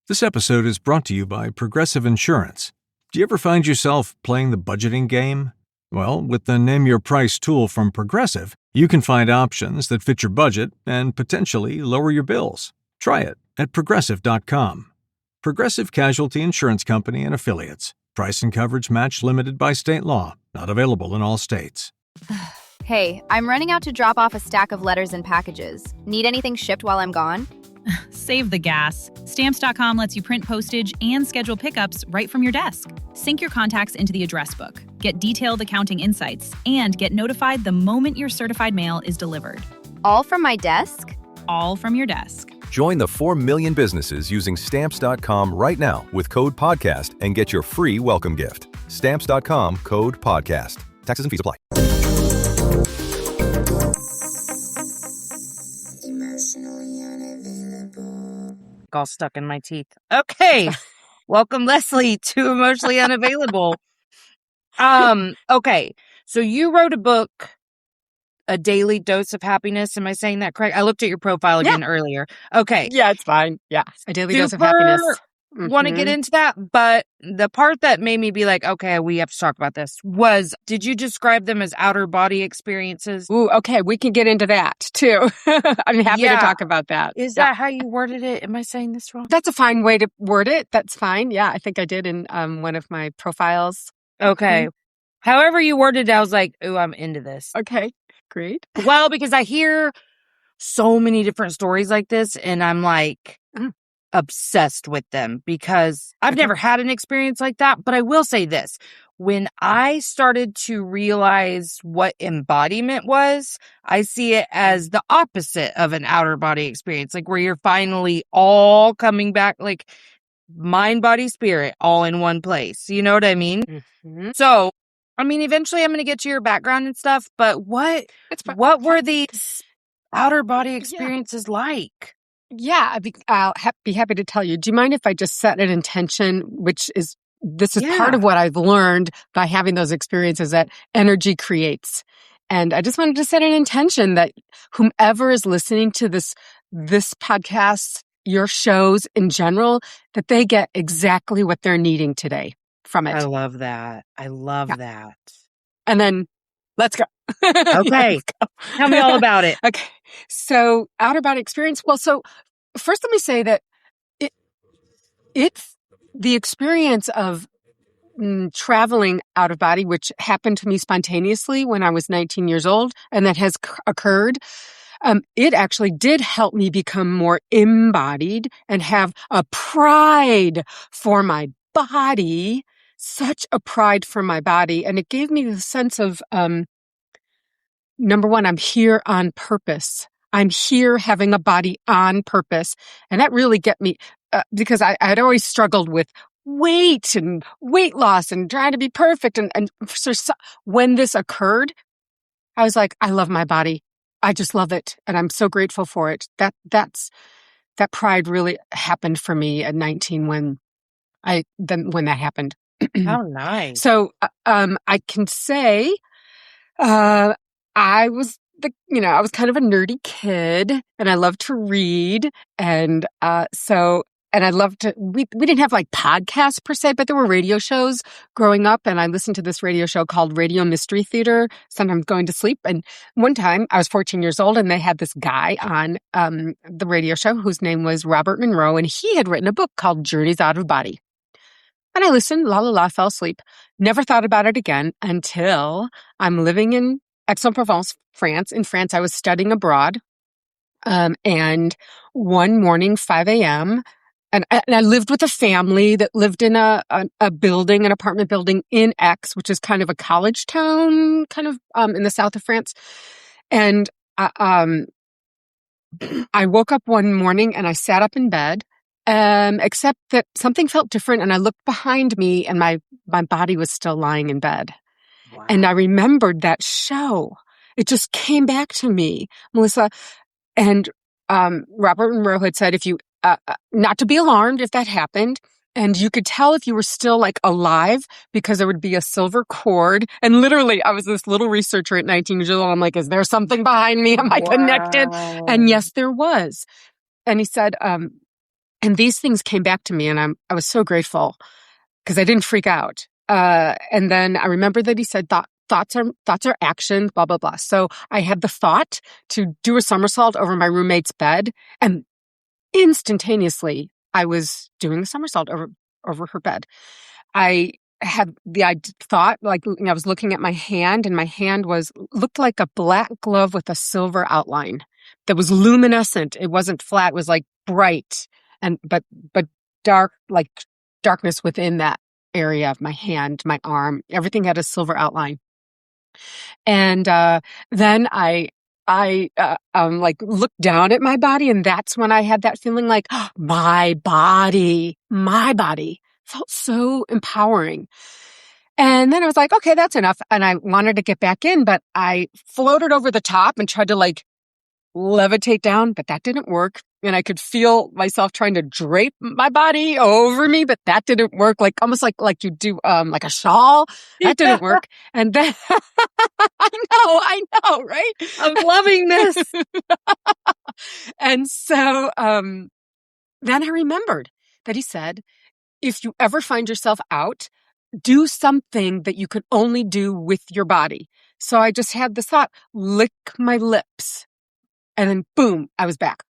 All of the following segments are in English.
This episode is brought to you by Progressive Insurance. Do you ever find yourself playing the budgeting game? Well, with the Name Your Price tool from Progressive, you can find options that fit your budget and potentially lower your bills. Try it at Progressive.com. Progressive Casualty Insurance Company and Affiliates. Price and coverage match limited by state law. Not available in all states. Hey, I'm running out to drop off a stack of letters and packages. Need anything shipped while I'm gone? Save the gas. Stamps.com lets you print postage and schedule pickups right from your desk. Sync your contacts into the address book, get detailed accounting insights, and get notified the moment your certified mail is delivered. All from my desk? All from your desk. Join the 4 million businesses using Stamps.com right now with code PODCAST and get your free welcome gift. Stamps.com, code PODCAST. Taxes and fees apply. Emotionally unavailable. All stuck in my teeth. Okay. Welcome, Leslie, to Emotionally Unavailable. Okay. So you wrote a book, A Daily Dose of Happiness. Am I saying that correct? I looked at your profile again earlier. Okay. Yeah, it's fine. Yeah. A Daily Dose of Happiness. Want to get into that, but the part that made me be like, okay, we have to talk about this was, did you describe them as outer body experiences? Ooh, okay, we can get into that too. I'm happy to talk about that. Is that how you worded it? Am I saying this wrong? That's a fine way to word it. That's fine. Yeah, I think I did in one of my profiles. Okay. However you worded it, I was like, ooh, I'm into this. Okay, great. Well, because I hear so many different stories like this, and I'm like, obsessed with them because I've never had an experience like that. But I will say this, when I started to realize what embodiment was, I see it as the opposite of an outer body experience, like where you're finally all coming back, like mind, body, spirit, all in one place. You know what I mean? Mm-hmm. So, I mean, eventually I'm going to get to your background and stuff, but what were these outer body experiences like? Yeah, I'll be happy to tell you. Do you mind if I just set an intention, this is part of what I've learned by having those experiences, that energy creates. And I just wanted to set an intention that whomever is listening to this podcast, your shows in general, that they get exactly what they're needing today from it. I love that. I love that. And then let's go. Okay. Tell me all about it. Okay. So outer body experience. Well, so first let me say that it's the experience of traveling out of body, which happened to me spontaneously when I was 19 years old, and that has occurred. It actually did help me become more embodied and have a pride for my body, such a pride for my body. And it gave me the sense of, number one, I'm here on purpose. I'm here having a body on purpose. And that really get me, because I had always struggled with weight and weight loss and trying to be perfect. And so when this occurred, I was like, I love my body. I just love it. And I'm so grateful for it. That pride really happened for me at 19 when that happened. How nice. So, I can say, I was I was kind of a nerdy kid, and I loved to read. And, and I loved to, we didn't have like podcasts per se, but there were radio shows growing up. And I listened to this radio show called Radio Mystery Theater, sometimes going to sleep. And one time I was 14 years old, and they had this guy on, the radio show whose name was Robert Monroe. And he had written a book called Journeys Out of Body. And I listened, fell asleep. Never thought about it again until I'm living in Aix-en-Provence, France. In France, I was studying abroad. And one morning, 5 a.m., and I lived with a family that lived in a building, an apartment building in Aix, which is kind of a college town, kind of in the south of France. And I woke up one morning and I sat up in bed, except that something felt different, and I looked behind me, and my body was still lying in bed. Wow. And I remembered that show. It just came back to me, Melissa. And Robert Monroe had said, if you not to be alarmed if that happened, and you could tell if you were still like alive because there would be a silver cord. And literally, I was this little researcher at 19 years old. I'm like, is there something behind me? Am I connected? And yes, there was. And he said, And these things came back to me, and I was so grateful because I didn't freak out. And then I remember that he said, thoughts are actions, blah, blah, blah. So I had the thought to do a somersault over my roommate's bed, and instantaneously I was doing a somersault over her bed. I had the thought, like, I was looking at my hand, and my hand looked like a black glove with a silver outline that was luminescent. It wasn't flat. It was like bright but dark, like darkness within that area of my hand, my arm. Everything had a silver outline. And then I like looked down at my body, and that's when I had that feeling like, oh, my body felt so empowering. And then I was like, okay, that's enough. And I wanted to get back in, but I floated over the top and tried to like levitate down, but that didn't work. And I could feel myself trying to drape my body over me, but that didn't work. Like almost like you do like a shawl. That didn't work. And then I know, right? I'm loving this. And so then I remembered that he said, if you ever find yourself out, do something that you could only do with your body. So I just had this thought, lick my lips. And then boom, I was back.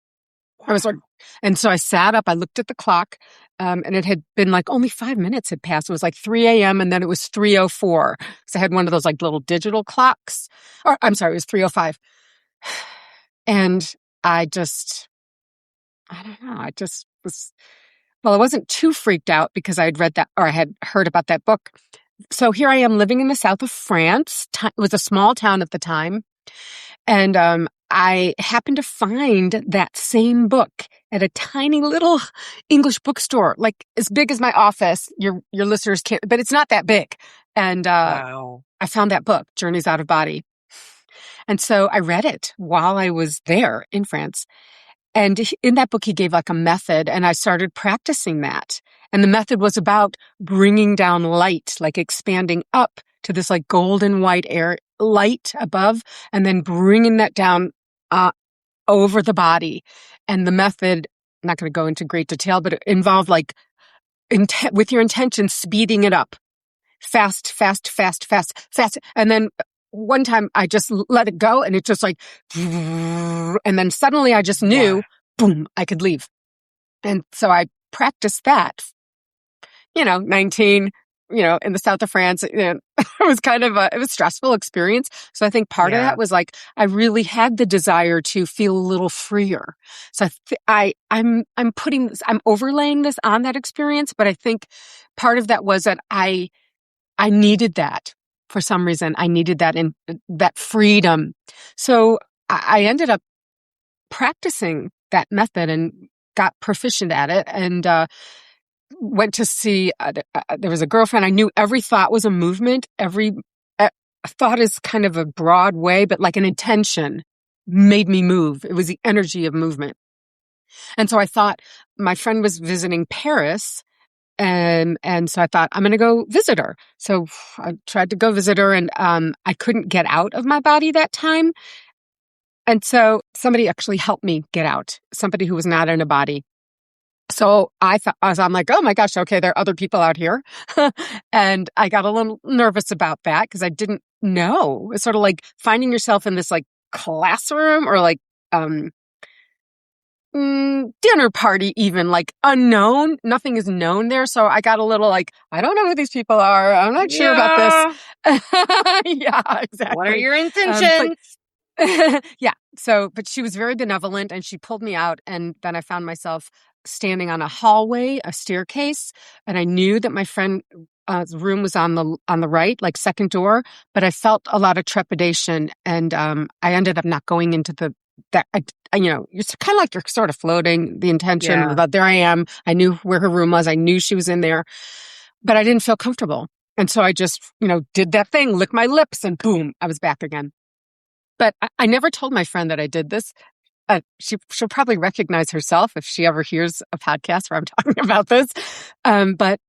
I was like, and so I sat up, I looked at the clock, and it had been like only 5 minutes had passed. It was like 3 a.m. and then it was 3:04. So I had one of those like little digital clocks. Or I'm sorry, it was 3:05. And I don't know, I just was, well, I wasn't too freaked out because I had read that, or I had heard about that book. So here I am living in the south of France. It was a small town at the time. And I happened to find that same book at a tiny little English bookstore, like as big as my office. Your listeners can't, but it's not that big. And Wow. I found that book, Journeys Out of Body. And so I read it while I was there in France. And in that book, he gave like a method, and I started practicing that. And the method was about bringing down light, like expanding up to this like golden white air light above, and then bringing that down over the body. And the method, I'm not going to go into great detail, but it involved like with your intention, speeding it up. Fast. And then one time I just let it go, and it just like, and then suddenly I just knew, boom, I could leave. And so I practiced that, 19, in the south of France. It was kind of it was a stressful experience. So I think part of that was like, I really had the desire to feel a little freer. So I'm overlaying this on that experience, but I think part of that was that I needed that. For some reason, I needed that in that freedom. So I ended up practicing that method and got proficient at it, and went to see, there was a girlfriend. I knew every thought was a movement. Every thought is kind of a broad way, but like an intention made me move. It was the energy of movement. And so I thought, my friend was visiting Paris, and so I thought, I'm going to go visit her. So I tried to go visit her, and I couldn't get out of my body that time. And so somebody actually helped me get out, somebody who was not in a body. So I'm like, oh my gosh, okay, there are other people out here. And I got a little nervous about that because I didn't know. It's sort of like finding yourself in this like classroom or like dinner party, even like unknown. Nothing is known there. So I got a little like, I don't know who these people are. I'm not sure about this. Yeah, exactly. What are your intentions? Yeah. So, but she was very benevolent, and she pulled me out. And then I found myself standing on a hallway, a staircase. And I knew that my friend's room was on the right, like second door, but I felt a lot of trepidation. And I ended up not going into it's kind of like you're sort of floating the intention about there I am. I knew where her room was. I knew she was in there, but I didn't feel comfortable. And so I just, did that thing, licked my lips, and boom, I was back again. But I never told my friend that I did this. She'll probably recognize herself if she ever hears a podcast where I'm talking about this. But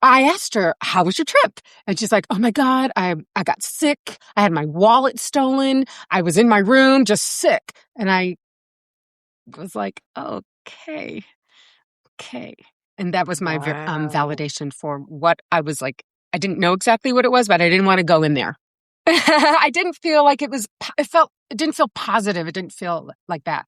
I asked her, how was your trip? And she's like, oh my God, I got sick. I had my wallet stolen. I was in my room just sick. And I was like, okay, okay. And that was my Wow. validation for what I was like. I didn't know exactly what it was, but I didn't want to go in there. I didn't feel like it didn't feel positive. It didn't feel like that.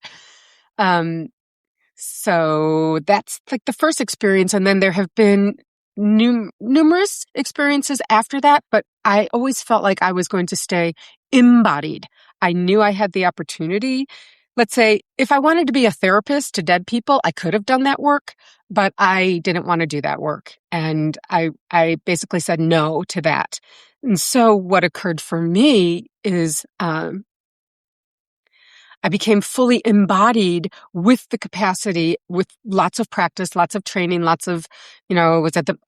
So that's like the first experience. And then there have been numerous experiences after that, but I always felt like I was going to stay embodied. I knew I had the opportunity. Let's say if I wanted to be a therapist to dead people, I could have done that work, but I didn't want to do that work. And I basically said no to that. And so what occurred for me is, I became fully embodied with the capacity, with lots of practice, lots of training, lots of, I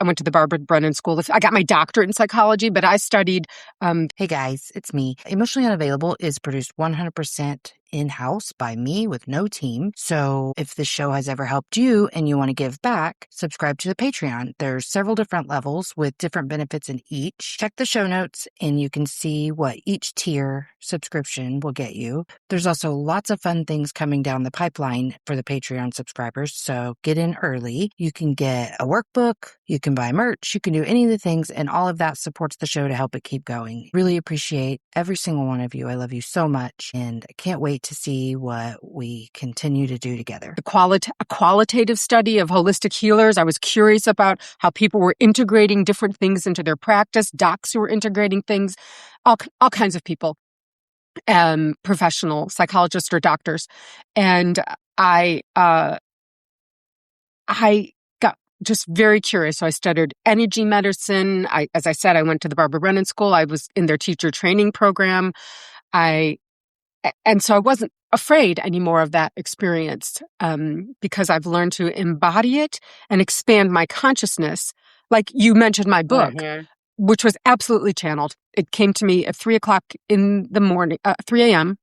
went to the Barbara Brennan School. I got my doctorate in psychology, but I studied. Hey guys, it's me. Emotionally Unavailable is produced 100% in-house by me with no team. So if this show has ever helped you and you want to give back, subscribe to the Patreon. There's several different levels with different benefits in each. Check the show notes and you can see what each tier subscription will get you. There's also lots of fun things coming down the pipeline for the Patreon subscribers. So get in early. You can get a workbook, you can buy merch, you can do any of the things, and all of that supports the show to help it keep going. Really appreciate every single one of you. I love you so much, and I can't wait to see what we continue to do together. A qualitative study of holistic healers. I was curious about how people were integrating different things into their practice, docs who were integrating things, all kinds of people, professional psychologists or doctors. And I got just very curious. So I studied energy medicine. As I said, I went to the Barbara Brennan School. I was in their teacher training program. And so I wasn't afraid anymore of that experience, because I've learned to embody it and expand my consciousness. Like you mentioned my book, which was absolutely channeled. It came to me at 3:00 in the morning, 3 a.m.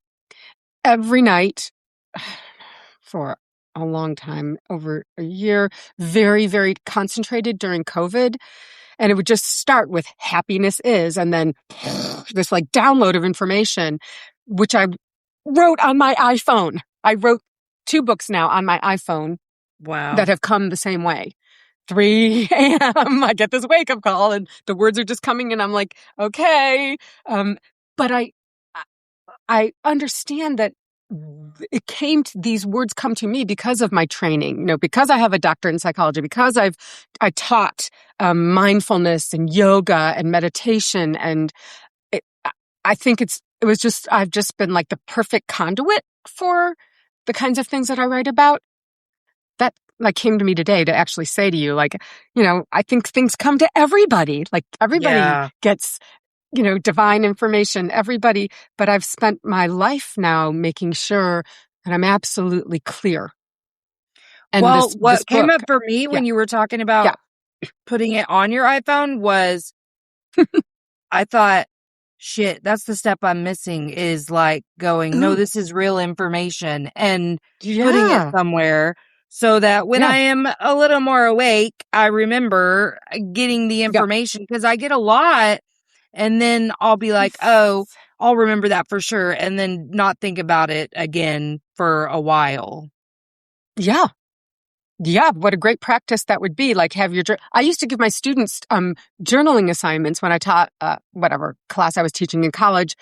every night for a long time, over a year, very, very concentrated during COVID. And it would just start with happiness is, and then this like download of information, which I wrote on my iPhone. I wrote 2 books now on my iPhone. Wow. That have come the same way. 3 a.m. I get this wake up call and the words are just coming and I'm like, okay. But I understand that these words come to me because of my training, because I have a doctorate in psychology, because I taught mindfulness and yoga and meditation. And I think I've just been like the perfect conduit for the kinds of things that I write about. That like came to me today to actually say to you, like, I think things come to everybody. Like everybody gets, divine information, everybody. But I've spent my life now making sure that I'm absolutely clear. And what came up for me when you were talking about putting it on your iPhone was, I thought, shit, that's the step I'm missing, is like going, no, this is real information, and putting it somewhere so that when I am a little more awake, I remember getting the information, because I get a lot and then I'll be like, oh, I'll remember that for sure, and then not think about it again for a while. Yeah. Yeah, what a great practice that would be. Like I used to give my students journaling assignments when I taught whatever class I was teaching in college.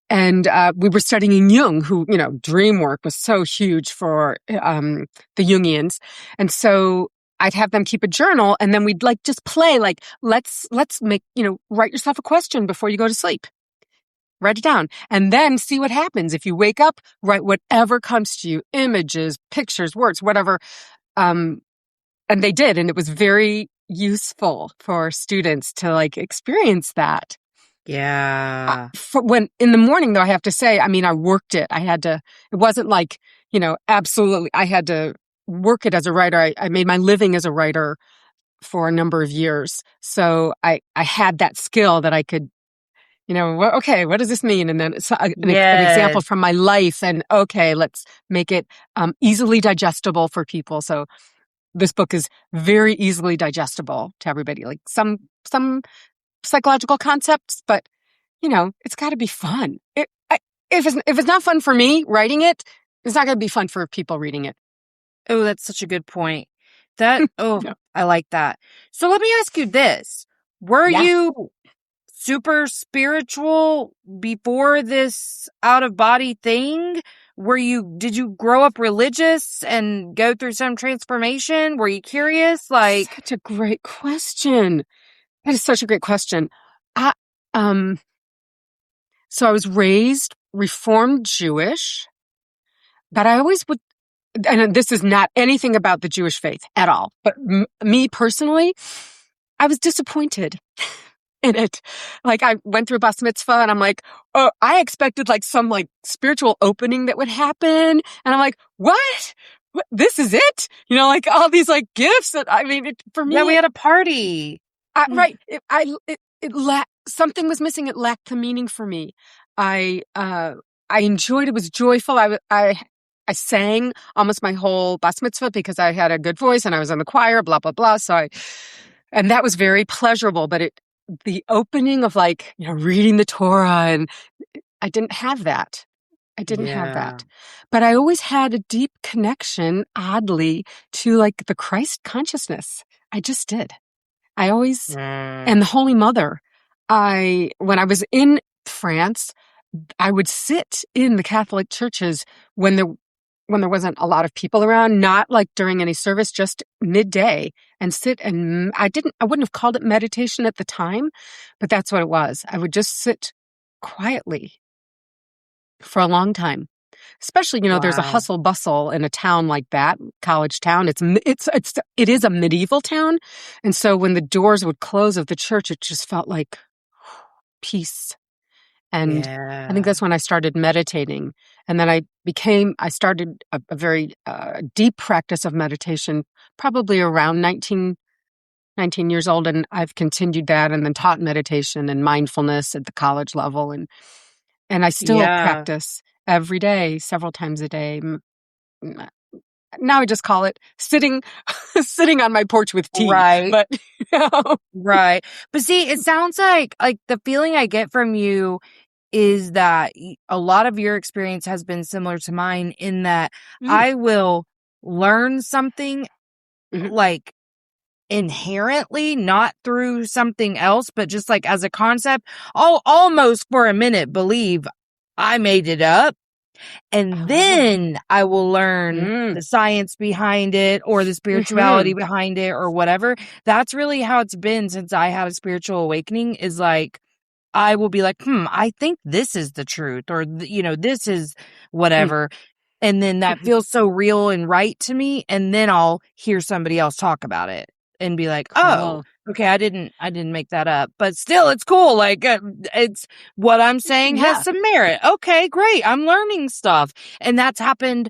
And we were studying Jung, who, dream work was so huge for the Jungians. And so I'd have them keep a journal and then we'd like just play, like, let's make, write yourself a question before you go to sleep. Write it down and then see what happens. If you wake up, write whatever comes to you, images, pictures, words, whatever. And they did. And it was very useful for students to like experience that. Yeah. When in the morning, though, I have to say, I worked it. It wasn't like, absolutely. I had to work it as a writer. I made my living as a writer for a number of years. So I had that skill that I could, okay, what does this mean? And then an example from my life, and okay, let's make it easily digestible for people. So this book is very easily digestible to everybody. Like some psychological concepts, but it's got to be fun. If it's not fun for me writing it, it's not going to be fun for people reading it. Oh, that's such a good point. Yeah. I like that. So let me ask you this. Were Yeah. you super spiritual before this out of body thing? Did you grow up religious and go through some transformation? Were you curious? Like, Such a great question. That is such a great question. I, so I was raised Reformed Jewish, but I always would, and this is not anything about the Jewish faith at all, but me personally, I was disappointed in it. Like I went through bas mitzvah and I'm like, oh, I expected like some like spiritual opening that would happen. And I'm like, what? This is it? You know, like all these like gifts that, I mean, for me, yeah, we had a party. right. Something was missing. It lacked the meaning for me. I enjoyed it. Was joyful. I sang almost my whole bas mitzvah because I had a good voice and I was in the choir, blah, blah, blah. And that was very pleasurable, but the opening of like, you know, reading the Torah, and I didn't have that. But I always had a deep connection, oddly, to like the Christ consciousness. I just did. I always, and the Holy Mother. When I was in France, I would sit in the Catholic churches when there wasn't a lot of people around, not like during any service, just midday, and sit, and I wouldn't have called it meditation at the time, but that's what it was. I would just sit quietly for a long time. Especially, you know, there's a hustle bustle in a town like that, college town. It is a medieval town. And so when the doors would close of the church, it just felt like peace. And I think that's when I started meditating. And then I started a very deep practice of meditation, probably around 19 years old. And I've continued that and then taught meditation and mindfulness at the college level. And I still practice every day, several times a day. Now I just call it sitting on my porch with tea. Right. But, you know. Right. But see, it sounds like the feeling I get from you is that a lot of your experience has been similar to mine in that I will learn something like inherently, not through something else, but just like as a concept. I'll almost for a minute believe I made it up. And then I will learn the science behind it or the spirituality behind it or whatever. That's really how it's been since I had a spiritual awakening, is like, I will be like, I think this is the truth, or, you know, this is whatever. And then that feels so real and right to me. And then I'll hear somebody else talk about it and be like, oh, okay, I didn't make that up, but still it's cool. Like it's what I'm saying has some merit. Okay, great. I'm learning stuff. And that's happened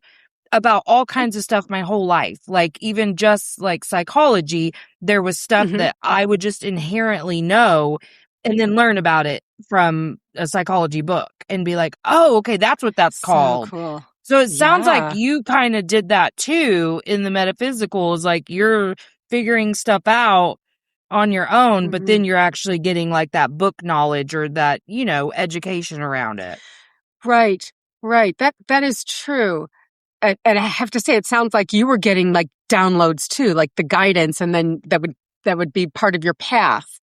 about all kinds of stuff my whole life. Like even just like psychology, there was stuff that I would just inherently know and then learn about it from a psychology book and be like, oh, okay, that's what that's called. Cool. So it sounds like you kind of did that too in the metaphysical, is like you're figuring stuff out on your own, but then you're actually getting like that book knowledge or that, you know, education around it. Right. That is true. And I have to say, it sounds like you were getting like downloads too, like the guidance, and then that would be part of your path.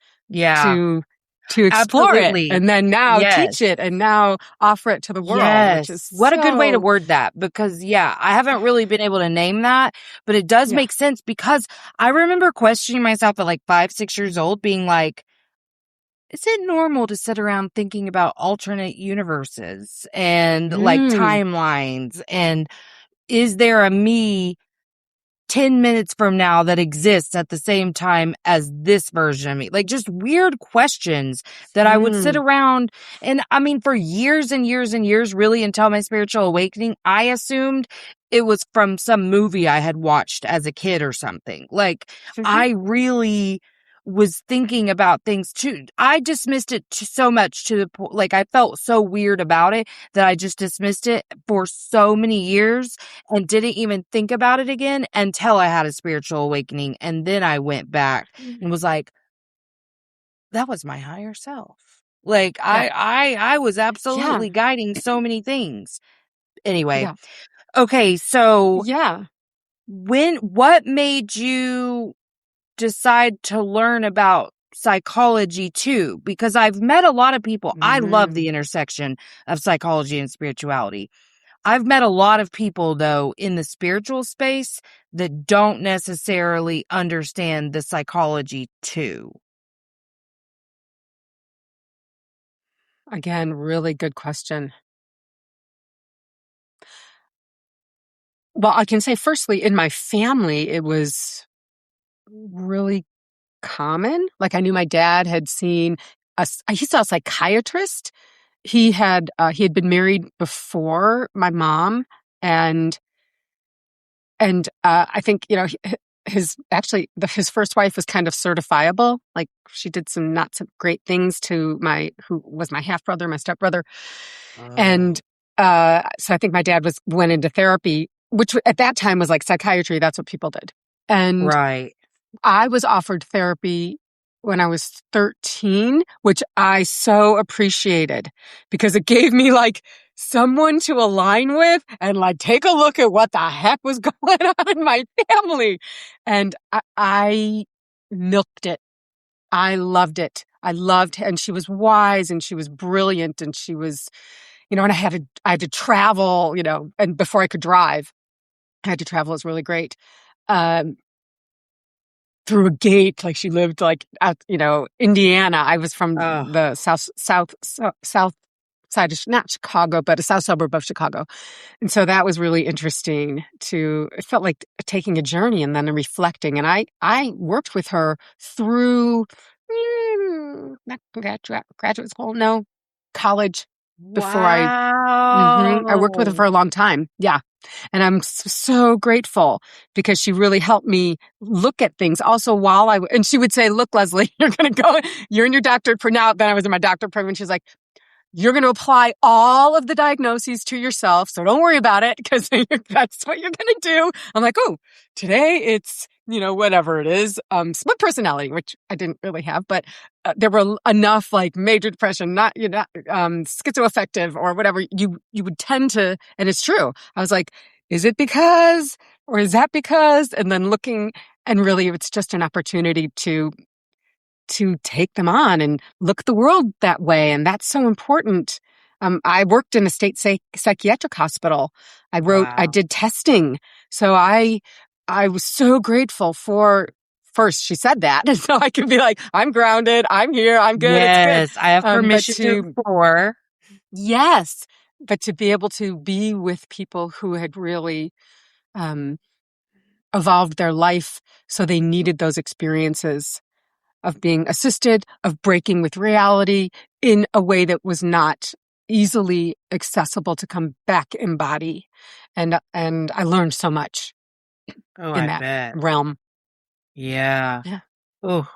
To explore Absolutely. it, and then now teach it, and now offer it to the world. Yes. Which is what a good way to word that, because I haven't really been able to name that, but it does make sense, because I remember questioning myself at like 5, 6 years old, being like, is it normal to sit around thinking about alternate universes and like timelines? And is there a me 10 minutes from now that exists at the same time as this version of me? Like just weird questions that I would sit around. And I mean, for years and years and years, really until my spiritual awakening, I assumed it was from some movie I had watched as a kid or something. Like I really was thinking about things too. I dismissed it so much to the point, like I felt so weird about it that I just dismissed it for so many years and didn't even think about it again until I had a spiritual awakening. And then I went back and was like, that was my higher self. Like I was absolutely guiding so many things. Anyway. Okay. So what made you decide to learn about psychology too? Because I've met a lot of people. I love the intersection of psychology and spirituality. I've met a lot of people, though, in the spiritual space that don't necessarily understand the psychology too. Again, really good question. Well, I can say firstly, in my family, it was really common. Like I knew my dad had seen he saw a psychiatrist. He had been married before my mom, and I think, his first wife was kind of certifiable. Like she did some not so great things to who was my half brother, my stepbrother. And so I think my dad went into therapy, which at that time was like psychiatry. That's what people did. And Right. I was offered therapy when I was 13, which I so appreciated because it gave me like someone to align with and like take a look at what the heck was going on in my family. And I milked it. I loved it. And she was wise and she was brilliant and she was, and I had to travel, and before I could drive, I had to travel. It was really great. Through a gate, like she lived like out, Indiana. I was from the south side of, not Chicago, but a south suburb of Chicago. And so that was really interesting it felt like taking a journey and then reflecting. And I worked with her through, not graduate school, no, college before I worked with her for a long time. Yeah. And I'm so grateful because she really helped me look at things. Also, and she would say, look, Leslie, you're in your doctorate for now. Then I was in my doctorate program. She's like, you're going to apply all of the diagnoses to yourself. So don't worry about it because that's what you're going to do. I'm like, oh, today it's, whatever it is, split personality, which I didn't really have, but there were enough like major depression, not, schizoaffective or whatever you would tend to, and it's true. I was like, is it because, or is that because? And then looking, and really it's just an opportunity to take them on and look at the world that way. And that's so important. I worked in a state psychiatric hospital. I did testing. So I was so grateful for, first, she said that. And so I could be like, I'm grounded. I'm here. I'm good. Yes, it's good. I have permission to pour. Yes. But to be able to be with people who had really evolved their life so they needed those experiences of being assisted, of breaking with reality in a way that was not easily accessible to come back in body. And I learned so much in that realm. Yeah. Yeah. Oh.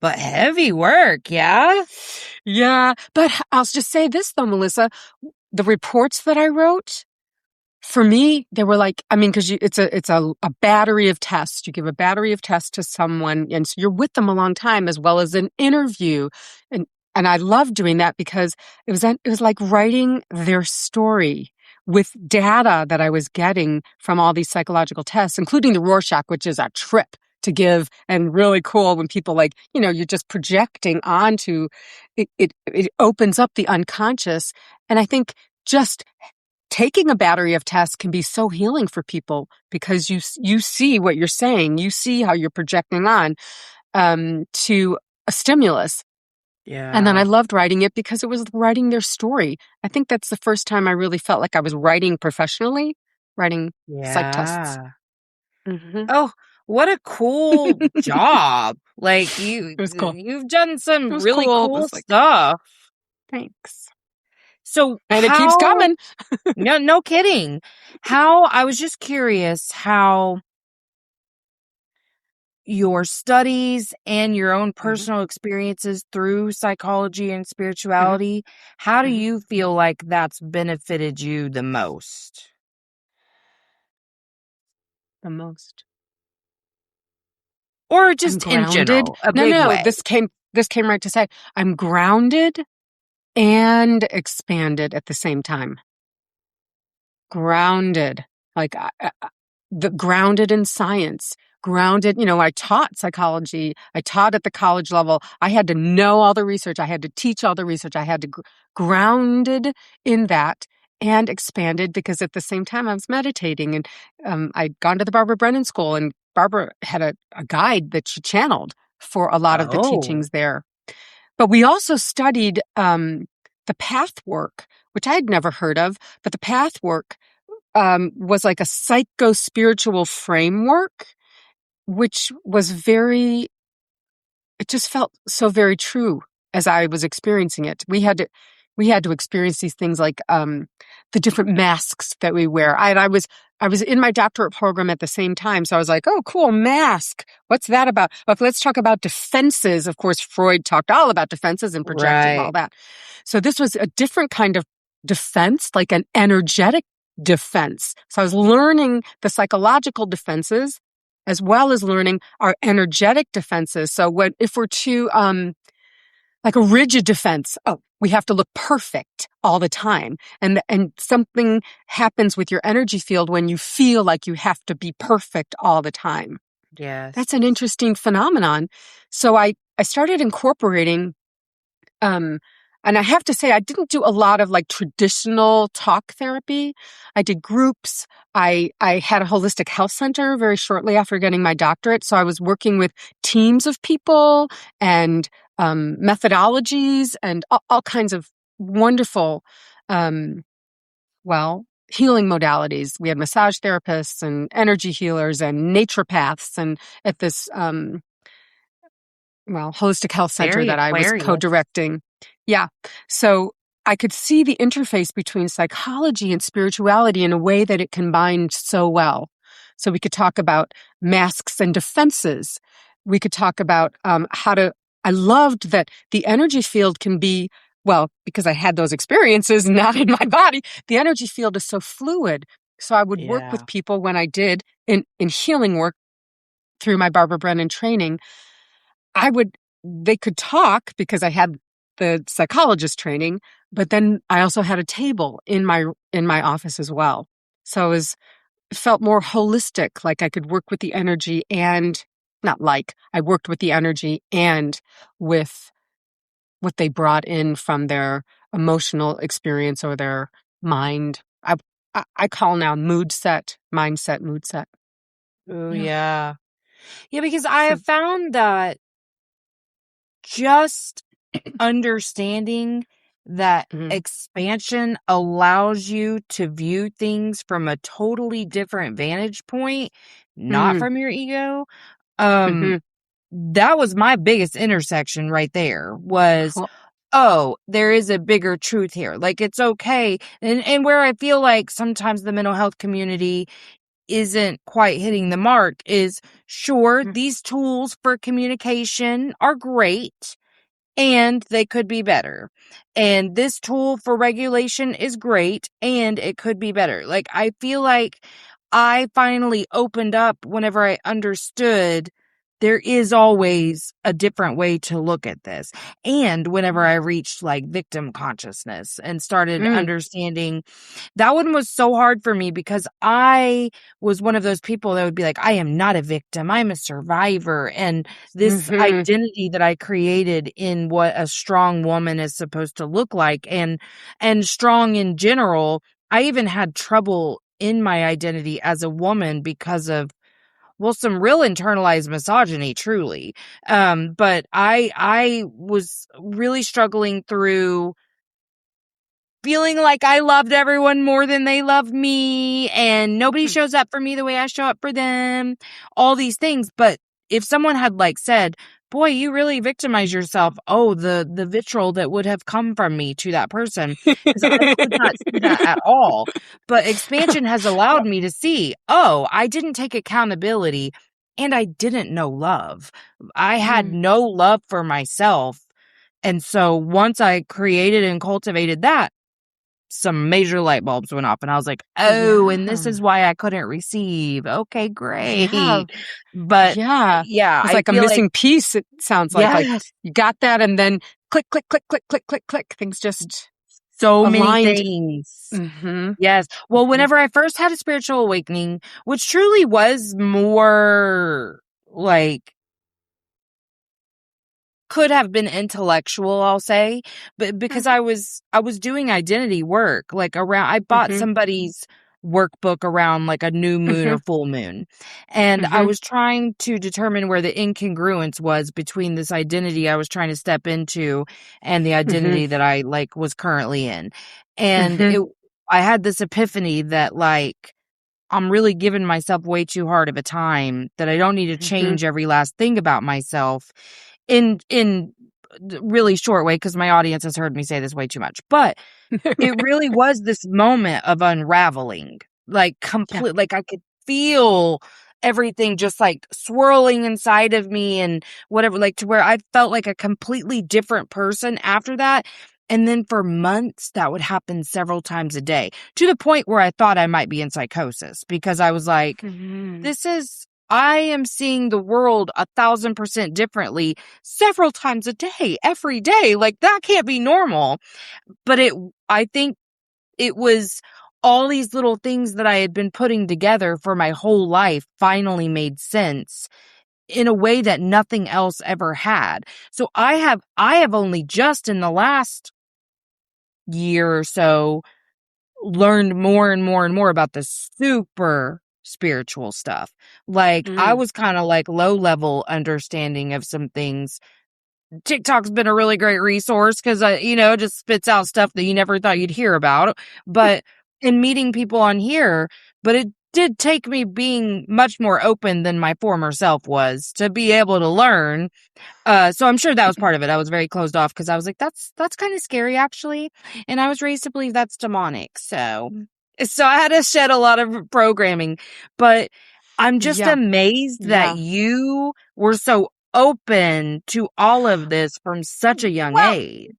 But heavy work, yeah? Yeah. But I'll just say this though, Melissa, the reports that I wrote, for me, they were like, because it's a battery of tests. You give a battery of tests to someone, and so you're with them a long time, as well as an interview, and I love doing that because it was like writing their story with data that I was getting from all these psychological tests, including the Rorschach, which is a trip to give and really cool when people you're just projecting onto it. It opens up the unconscious, and I think just taking a battery of tests can be so healing for people because you see what you're saying, you see how you're projecting on to a stimulus. Yeah. And then I loved writing it because it was writing their story. I think that's the first time I really felt like I was writing professionally, writing psych tests. Mm-hmm. Oh, what a cool job. Like It was cool. You've done some really cool stuff. Thanks. So and it keeps coming. No kidding. I was just curious how your studies and your own personal experiences through psychology and spirituality, how do you feel like that's benefited you the most? The most. Or just in general, a big way. This came right to say, I'm grounded and expanded at the same time. Grounded. Like the grounded in science, grounded, I taught psychology. I taught at the college level. I had to know all the research. I had to teach all the research. I had to grounded in that and expanded because at the same time I was meditating and I'd gone to the Barbara Brennan School and Barbara had a guide that she channeled for a lot of the teachings there. But we also studied the path work, which I had never heard of, but the path work was like a psycho-spiritual framework, which was it just felt so very true as I was experiencing it. We had to experience these things like the different masks that we wear. I was in my doctorate program at the same time, so I was like, "Oh, cool, mask. What's that about?" Well, let's talk about defenses. Of course, Freud talked all about defenses and projecting all that. So this was a different kind of defense, like an energetic defense. So I was learning the psychological defenses as well as learning our energetic defenses. So if we're too like a rigid defense, we have to look perfect all the time. And something happens with your energy field when you feel like you have to be perfect all the time. Yes. That's an interesting phenomenon. So I started incorporating, and I have to say, I didn't do a lot of like traditional talk therapy. I did groups. I had a holistic health center very shortly after getting my doctorate. So I was working with teams of people and methodologies and all kinds of wonderful, healing modalities. We had massage therapists and energy healers and naturopaths and at this, holistic health center Very that I was Aquarius. co-directing. Yeah. So I could see the interface between psychology and spirituality in a way that it combined so well. So we could talk about masks and defenses. We could talk about I loved that the energy field can be, because I had those experiences not in my body, the energy field is so fluid. So I would work with people when I did in healing work through my Barbara Brennan training. They could talk because I had the psychologist training, but then I also had a table in my office as well. So it felt more holistic, like I could work with the energy and I worked with the energy and with what they brought in from their emotional experience or their mind. I call now mindset, mood set. Oh, yeah. Yeah, because I have found that just understanding that expansion allows you to view things from a totally different vantage point, not from your ego. That was my biggest intersection right there was, there is a bigger truth here. Like, it's okay. And where I feel like sometimes the mental health community isn't quite hitting the mark is, sure, these tools for communication are great and they could be better. And this tool for regulation is great and it could be better. Like, I feel like I finally opened up whenever I understood there is always a different way to look at this. And whenever I reached like victim consciousness and started understanding, that one was so hard for me because I was one of those people that would be like, I am not a victim. I'm a survivor. And this identity that I created in what a strong woman is supposed to look like and strong in general, I even had trouble in my identity as a woman because of some real internalized misogyny, truly. But I was really struggling through feeling like I loved everyone more than they loved me and nobody shows up for me the way I show up for them, all these things. But if someone had like said, boy, you really victimize yourself. Oh, the vitriol that would have come from me to that person. Because I could not see that at all. But expansion has allowed me to see, I didn't take accountability and I didn't know love. I had no love for myself. And so once I created and cultivated that, some major light bulbs went off and I was like, and this is why I couldn't receive. Okay, great. Yeah. But it's like a missing piece. It sounds like you got that and then click, click, click, click, click, click, click. Things just so many aligned. things. Mm-hmm. Yes. Well, Mm-hmm. whenever I first had a spiritual awakening, which truly was more like could have been intellectual, I'll say, but because I was doing identity work, like around I bought Mm-hmm. somebody's workbook around like a new moon Mm-hmm. or full moon. And I Mm-hmm. was trying to determine where the incongruence was between this identity I was trying to step into and the Mm-hmm. identity that I like was currently in. And Mm-hmm. I had this epiphany that like I'm really giving myself way too hard of a time, that I don't need to Mm-hmm. change every last thing about myself in really short way, because my audience has heard me say this way too much. But it really was this moment of unraveling, like Yeah. complete, like I could feel everything just like swirling inside of me and whatever, like to where I felt like a completely different person after that. And then for months, that would happen several times a day, to the point where I thought I might be in psychosis, because I was like, Mm-hmm. I am seeing the world 1,000% differently several times a day, every day. Like that can't be normal. But I think it was all these little things that I had been putting together for my whole life finally made sense in a way that nothing else ever had. So I have only just in the last year or so learned more and more and more about the super spiritual stuff. Like I Mm. was kind of like low level understanding of some things. TikTok's been a really great resource because it just spits out stuff that you never thought you'd hear about. But in meeting people on here, but it did take me being much more open than my former self was to be able to learn. So I'm sure that was part of it. I was very closed off because I was like, that's kind of scary actually. And I was raised to believe that's demonic. So I had to shed a lot of programming, but I'm just Yeah. amazed that Yeah. you were so open to all of this from such a young Well, age.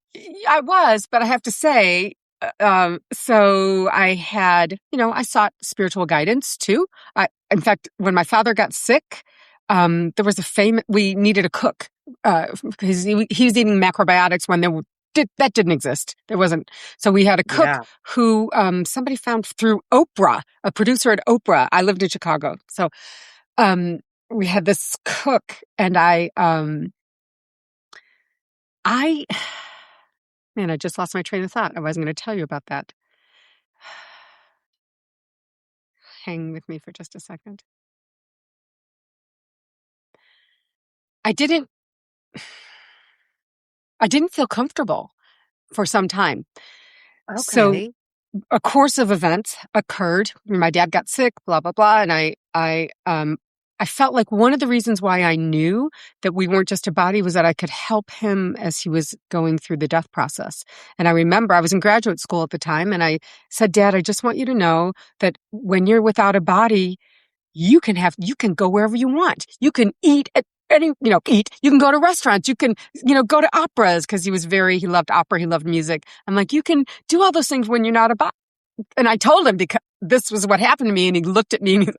I was, but I have to say, so I had, I sought spiritual guidance too. In fact, when my father got sick, there was we needed a cook, because he was eating macrobiotics when that didn't exist. There wasn't. So we had a cook Yeah. who, somebody found through Oprah, a producer at Oprah. I lived in Chicago. So, we had this cook and man, I just lost my train of thought. I wasn't going to tell you about that. Hang with me for just a second. I didn't feel comfortable for some time. So Okay. a course of events occurred. My dad got sick, blah, blah, blah. And I felt like one of the reasons why I knew that we weren't just a body was that I could help him as he was going through the death process. And I remember I was in graduate school at the time and I said, Dad, I just want you to know that when you're without a body, you can go wherever you want. You can eat at eat. You can go to restaurants. You can, go to operas because he loved opera. He loved music. I'm like, you can do all those things when you're not a body. And I told him because this was what happened to me. And he looked at me and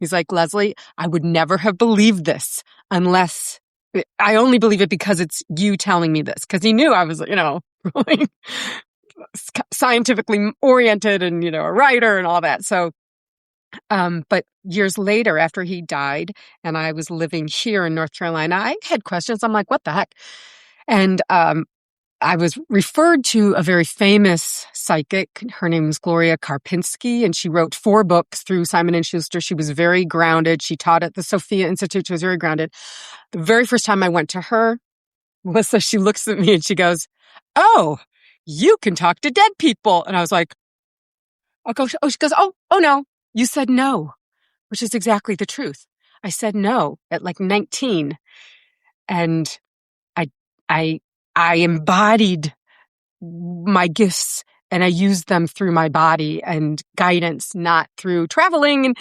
he's like, Leslie, I would never have believed this unless I only believe it because it's you telling me this. Cause he knew I was, really scientifically oriented and, a writer and all that. So, but years later, after he died and I was living here in North Carolina, I had questions. I'm like, what the heck? And, I was referred to a very famous psychic. Her name is Gloria Karpinski, and she wrote 4 books through Simon & Schuster. She was very grounded. She taught at the Sophia Institute. She was very grounded. The very first time I went to her, Melissa, she looks at me and she goes, oh, you can talk to dead people. And I was like, she goes, oh no, you said no, which is exactly the truth. I said no at like 19. And I embodied my gifts and I used them through my body and guidance, not through traveling and,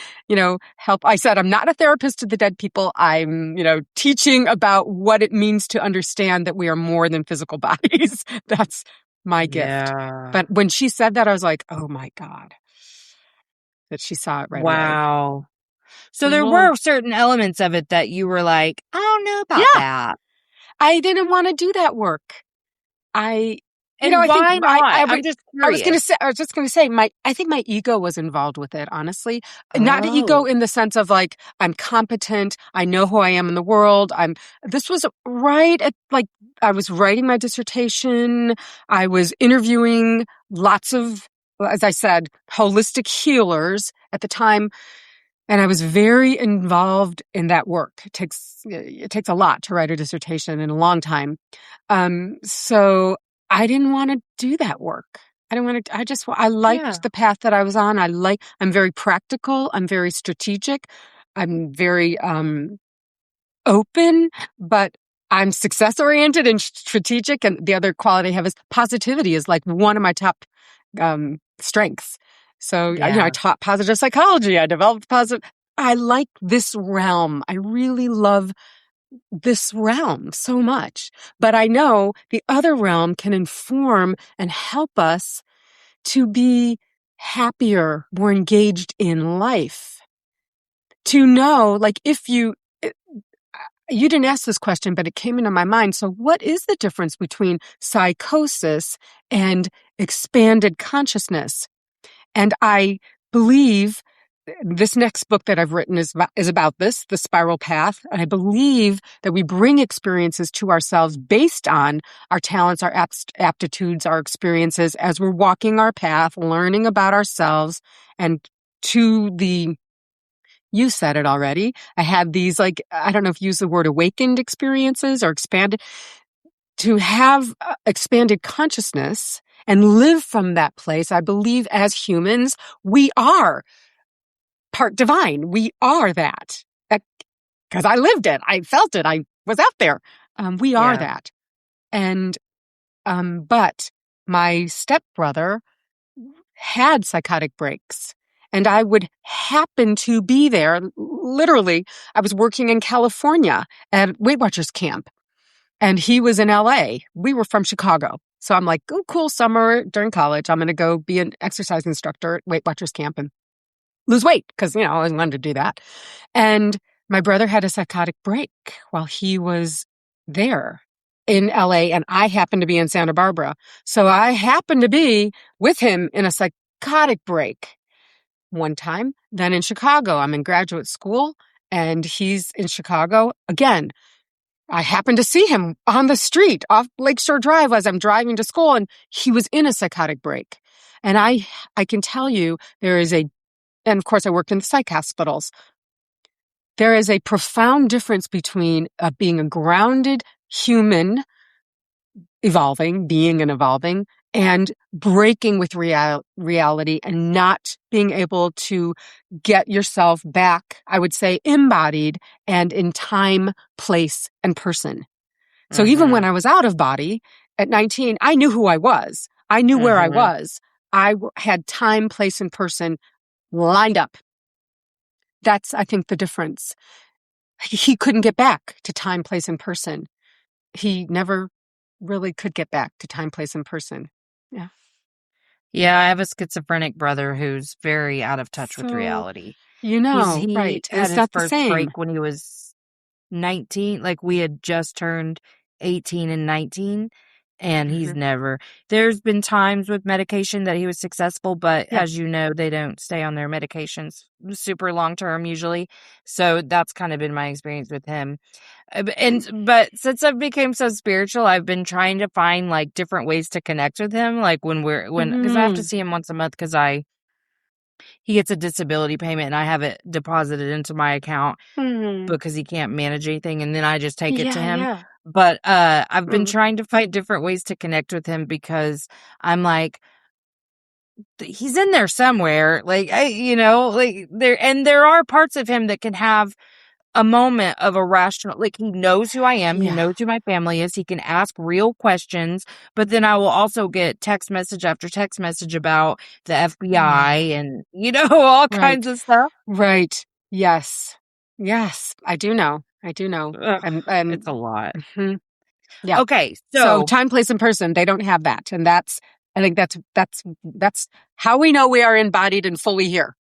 help. I said, I'm not a therapist to the dead people. I'm, teaching about what it means to understand that we are more than physical bodies. That's my gift. Yeah. But when she said that, I was like, oh my God, that she saw it right away. Wow. So there Mhm. were certain elements of it that you were like, I don't know about Yeah. that. I didn't want to do that work. And I think why not? I'm just I was curious. just gonna say, I think my ego was involved with it, honestly. Not ego Oh. in the sense of like, I'm competent, I know who I am in the world. This was right at like, I was writing my dissertation, I was interviewing lots of, as I said, holistic healers at the time. And I was very involved in that work. It takes a lot to write a dissertation in a long time. So I didn't want to do that work. I didn't want to, I liked Yeah. the path that I was on. I'm very practical. I'm very strategic. I'm very, open, but I'm success oriented and strategic. And the other quality I have is positivity is like one of my top, strengths. So, I Yeah. taught positive psychology. I developed positive. I like this realm. I really love this realm so much. But I know the other realm can inform and help us to be happier, more engaged in life. To know, like, you didn't ask this question, but it came into my mind. So what is the difference between psychosis and expanded consciousness? And I believe this next book that I've written is about this, the spiral path. And I believe that we bring experiences to ourselves based on our talents, our aptitudes, our experiences as we're walking our path, learning about ourselves. And you said it already. I had these, like, I don't know if you use the word awakened experiences or expanded, to have expanded consciousness and live from that place. I believe as humans, we are part divine. We are that. Because I lived it. I felt it. I was out there. We are that. And, but my stepbrother had psychotic breaks. And I would happen to be there. Literally, I was working in California at Weight Watchers camp, and he was in LA. We were from Chicago. So I'm like, oh, cool, summer during college. I'm going to go be an exercise instructor at Weight Watchers camp and lose weight because, I always wanted to do that. And my brother had a psychotic break while he was there in LA, and I happened to be in Santa Barbara. So I happened to be with him in a psychotic break one time. Then in Chicago, I'm in graduate school and he's in Chicago. Again, I happened to see him on the street off Lakeshore Drive as I'm driving to school, and he was in a psychotic break. And I can tell you and of course I worked in the psych hospitals. There is a profound difference between being a grounded human being and evolving, and breaking with reality and not being able to get yourself back, I would say, embodied and in time, place, and person. So even when I was out of body at 19, I knew who I was. I knew where I was. I had time, place, and person lined up. That's, I think, the difference. He couldn't get back to time, place, and person. He never really could get back to time, place, and person. Yeah. Yeah, I have a schizophrenic brother who's very out of touch with reality. He right. Had It's his not the first same. break when he was 19. Like, we had just turned 18 and 19, and he's never. There's been times with medication that he was successful, but as you know, they don't stay on their medications super long term usually. So that's kind of been my experience with him. But since I've become so spiritual, I've been trying to find like different ways to connect with him. Like because I have to see him once a month because he gets a disability payment and I have it deposited into my account because he can't manage anything, and then I just take it to him. Yeah. But I've been trying to find different ways to connect with him because I'm like, he's in there somewhere. Like, there are parts of him that can have a moment of a rational, like, he knows who I am. He knows who my family is. He can ask real questions, but then I will also get text message after text message about the FBI and, all kinds of stuff. Right. Yes. I do know. Ugh, it's a lot. Yeah. Okay. So time, place, and person, they don't have that. And I think that's how we know we are embodied and fully here.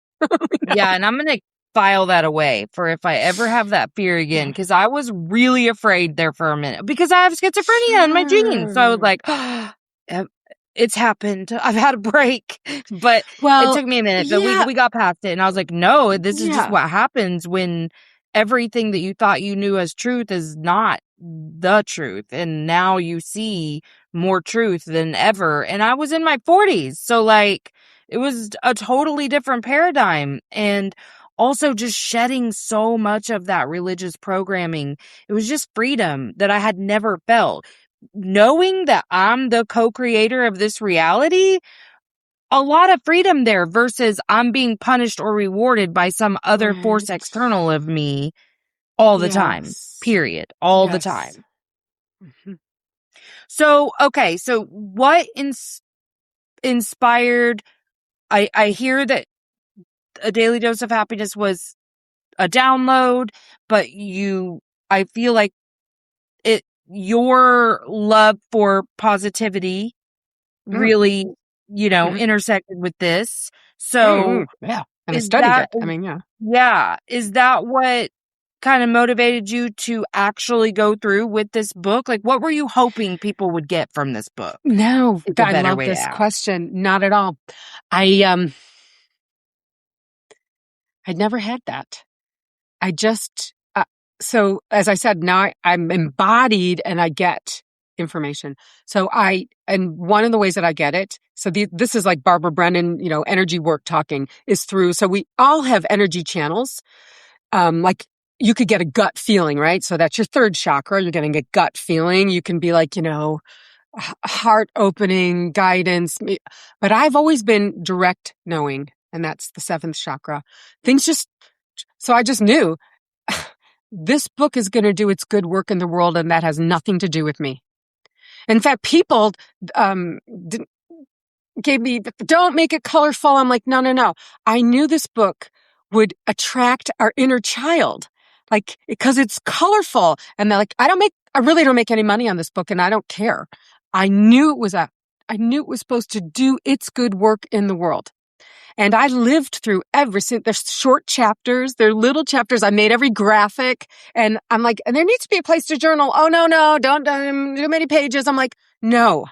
Yeah. And I'm going to file that away for if I ever have that fear again, because I was really afraid there for a minute because I have schizophrenia in my genes. So I was like, it's happened. I've had a break, but it Well, took me a minute, but yeah, we got past it. And I was like, no, this is just yeah, what happens when everything that you thought you knew as truth is not the truth. And now you see more truth than ever. And I was in my 40s. So like it was a totally different paradigm. And also just shedding so much of that religious programming. It was just freedom that I had never felt. Knowing that I'm the co-creator of this reality, a lot of freedom there versus I'm being punished or rewarded by some other force right. external of me all the time. Yes. Period. All the Yes. time. Mhm. So, okay. So what inspired, I hear that A Daily Dose of Happiness was a download, but I feel like your love for positivity Mm, really, mhm, intersected with this. mm, So yeah. And I is studied that, it. I mean, yeah. yeah, is that what kind of motivated you to actually go through with this book? Like, what were you hoping people would get from this book? No, Is a I better love way to this ask. question. Not at all. I I'd never had that. I just so as I said, now I'm embodied and I get information. And one of the ways that I get it, so this is like Barbara Brennan, energy work talking is through. So we all have energy channels. Like you could get a gut feeling, right? So that's your third chakra. You're getting a gut feeling. You can be like, heart opening guidance. But I've always been direct knowing, and that's the seventh chakra. So I just knew this book is going to do its good work in the world, and that has nothing to do with me. In fact, people didn't, gave me, don't make it colorful. I'm like, no, no, no. I knew this book would attract our inner child, like, because it's colorful. And they're like, I really don't make any money on this book, and I don't care. I knew it was supposed to do its good work in the world. And I lived through there's short chapters, they're little chapters. I made every graphic, and I'm like, and there needs to be a place to journal. Oh, no, no, don't too many pages. I'm like, no,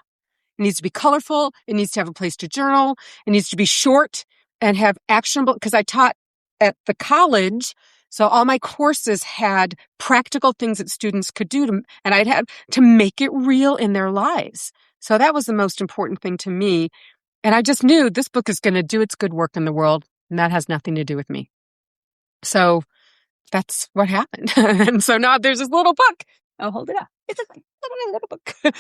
it needs to be colorful. It needs to have a place to journal. It needs to be short and have actionable, because I taught at the college. So all my courses had practical things that students could do and I'd have to make it real in their lives. So that was the most important thing to me. And I just knew this book is going to do its good work in the world, and that has nothing to do with me. So that's what happened. And so now there's this little book. I'll hold it up. It's a little book. Oh,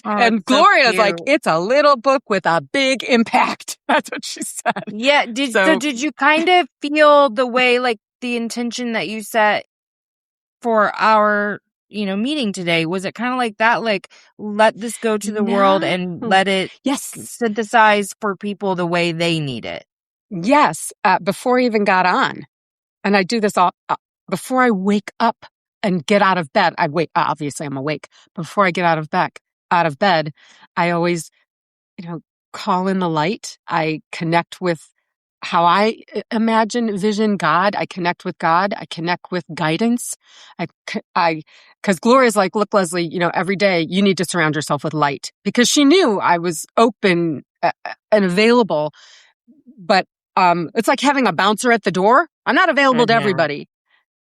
And it's so Gloria's like, cute. it's a little book with a big impact. That's what she said. Yeah. So did you kind of feel the way, like the intention that you set for our, meeting today? Was it kind of like that? Like, let this go to the world and No. let it Yes. synthesize for people the way they need it. Yes. Before I even got on. And I do this all before I wake up and get out of bed. Obviously I'm awake. Before I get out of bed, I always, call in the light. I connect with how I vision God. I connect with God. I connect with guidance. Because Gloria's like, look, Leslie, every day you need to surround yourself with light, because she knew I was open and available. But it's like having a bouncer at the door. I'm not available to Mhm. everybody.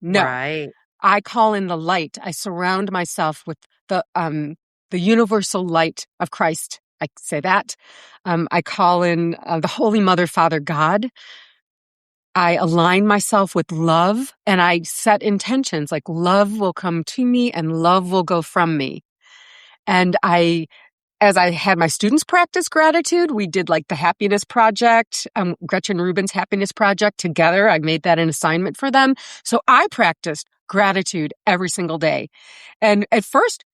No, Right. I call in the light. I surround myself with the universal light of Christ. I say that. I call in the Holy Mother, Father God. I align myself with love, and I set intentions like love will come to me and love will go from me. And as I had my students practice gratitude, we did like the happiness project, Gretchen Rubin's happiness project together. I made that an assignment for them. So I practiced gratitude every single day. And at first,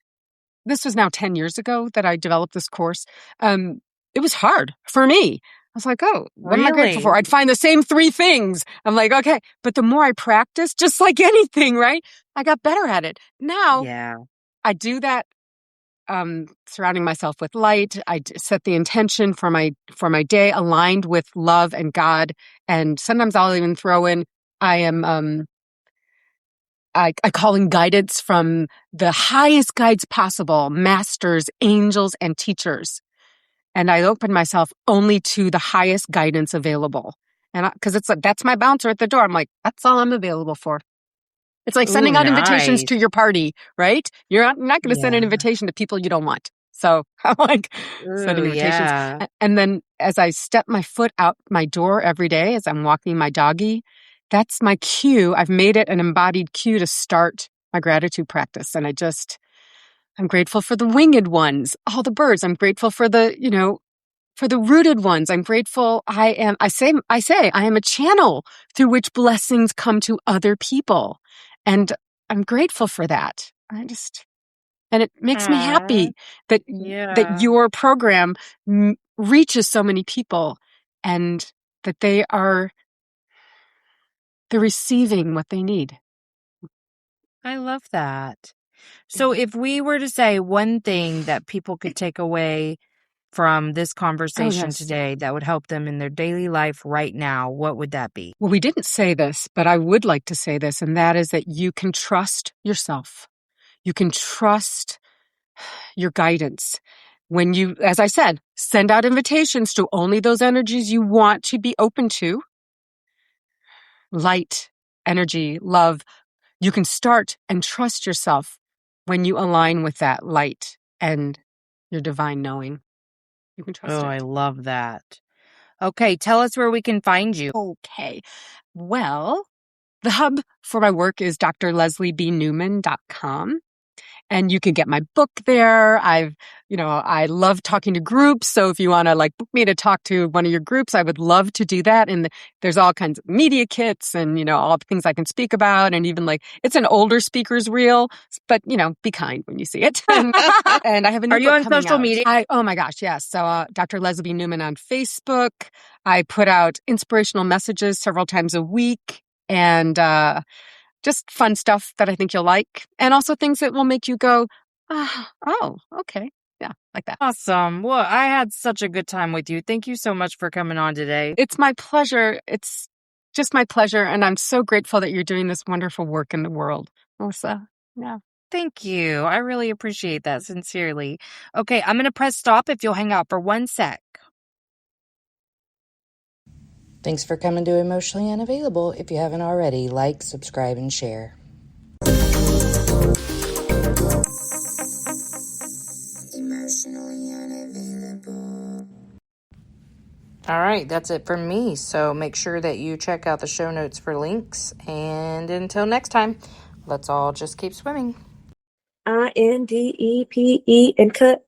this was now 10 years ago that I developed this course. It was hard for me. I was like, oh, what am I grateful for? Really? I'd find the same three things. I'm like, okay. But the more I practiced, just like anything, right? I got better at it. Now Yeah. I do that, surrounding myself with light. I set the intention for my day aligned with love and God. And sometimes I'll even throw in, I call in guidance from the highest guides possible, masters, angels, and teachers. and I open myself only to the highest guidance available. And because it's like, that's my bouncer at the door. I'm like, that's all I'm available for. It's like sending Ooh, out invitations nice. to your party, right? You're not going to send an Yeah. invitation to people you don't want. So I'm like sending Ooh, invitations. yeah. And then as I step my foot out my door every day, as I'm walking my doggy, that's my cue. I've made it an embodied cue to start my gratitude practice. And I'm grateful for the winged ones, all the birds. I'm grateful for for the rooted ones. I'm grateful. I say, I am a channel through which blessings come to other people. And I'm grateful for that. And it makes me happy that Yeah. your program reaches so many people and that they're receiving what they need. I love that. So if we were to say one thing that people could take away from this conversation yes. today that would help them in their daily life right now, what would that be? Well, we didn't say this, but I would like to say this, and that is that you can trust yourself. You can trust your guidance. When you, as I said, send out invitations to only those energies you want to be open to. Light, energy, love. You can start and trust yourself when you align with that light and your divine knowing. You can trust Oh, it. I love that. Okay, tell us where we can find you. Okay. Well, the hub for my work is drlesliebnewman.com. And you can get my book there. I love talking to groups. So if you want to book me to talk to one of your groups, I would love to do that. And there's all kinds of media kits and, all the things I can speak about. And even it's an older speaker's reel, but, be kind when you see it. And I have a new Are you book on coming social out. media? Oh my gosh, yes. So Dr. Leslie Newman on Facebook. I put out inspirational messages several times a week. And, just fun stuff that I think you'll like, and also things that will make you go, oh, okay. Yeah, like that. Awesome. Well, I had such a good time with you. Thank you so much for coming on today. It's my pleasure. It's just my pleasure. And I'm so grateful that you're doing this wonderful work in the world, Melissa. Yeah. Thank you. I really appreciate that sincerely. Okay, I'm going to press stop if you'll hang out for 1 sec. Thanks for coming to Emotionally Unavailable. If you haven't already, like, subscribe, and share. Emotionally Unavailable. All right, that's it from me. So make sure that you check out the show notes for links. And until next time, let's all just keep swimming. INDEPE and cut.